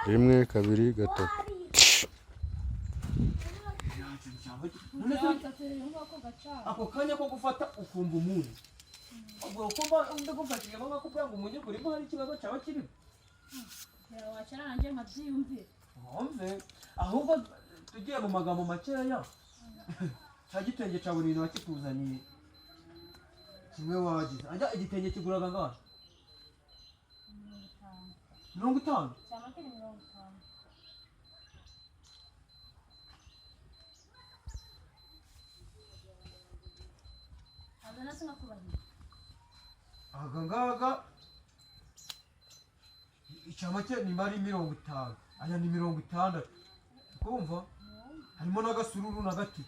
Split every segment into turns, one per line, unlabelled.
rimwe kabiri gatatu
ako kanya ko gufata ukumva umuntu ubwo ukumva ndagufashije banga kubwira ngo umunye kurimo hari ikibazo cyaba kirimo
wacaranje nkabyiyumvira
wumve ahubwo tugiye mu magambo makeya cya gitenge cya buri wakikuzaniye kimwe wagize ajya igitenge kiguraga ngaho 50 ngaga icamake ni mari 50 aya ni 60 kumva harimo n'agasururu na gati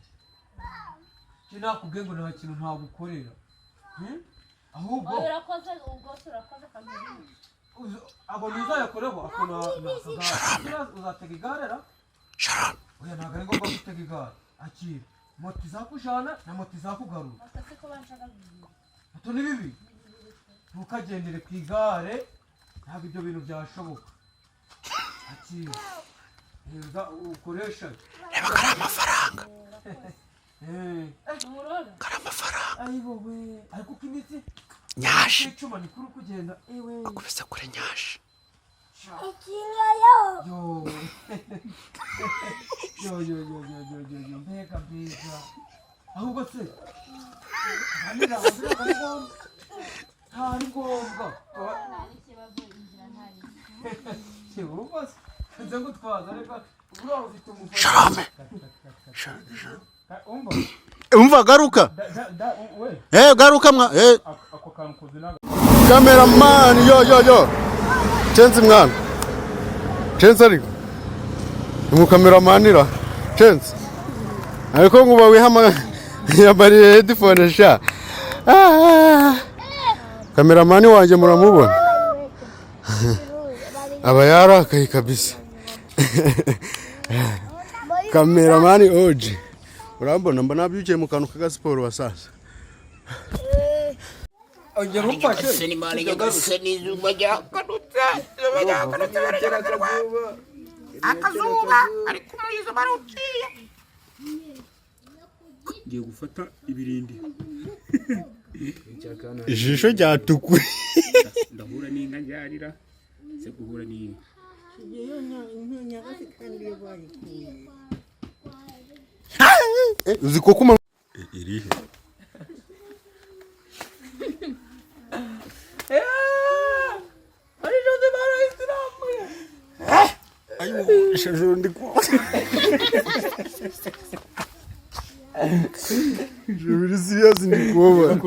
kinakubwiye ngo nta kintu nta gukorera ahubwo
urakoze ubwo turakoze kamera
abo nizayakoreho akona uzatega igare ra oya ntabwo ari ngombwa gutega igare akira moto izakujana na moto izakugarura moto ni bibi ntukagendere ku igare ntabwo ibyo bintu byashoboka akira ukoresha
reba kari amafaranga
kari amafaranga
ayiwowe ariko uko imitsi
nyashi
icuma ni kuri kugenda ewe
akubise kuri nyashi
yo mbega ahubwo se ntari ngombwa nze ngutwaza reka uriya ufite
Sharame umva garuka garuka mwa
ako kantu kuzina
cameraman yo Chenzi mwana Chenzi ariko mu cameraman ira Chenzi ariko nguba wihama yabariye headphone sha cameraman wanje muramubona aba yarakaye kabisa cameraman oji urambona mbona byukiye mu kantu ka siporo wasasa
ongera umfashe
sinimani yagase n'izuba ryakanutse akazuba ariko umuyizo baruciye
ngiye gufata ibirindi
ijisho ryatukuye
ndahura n'inka njyarira se guhura n'inka
uzi ko kuma irihe
ari jode bara islamu
ayo shajuru ndiko je veux serious ndiko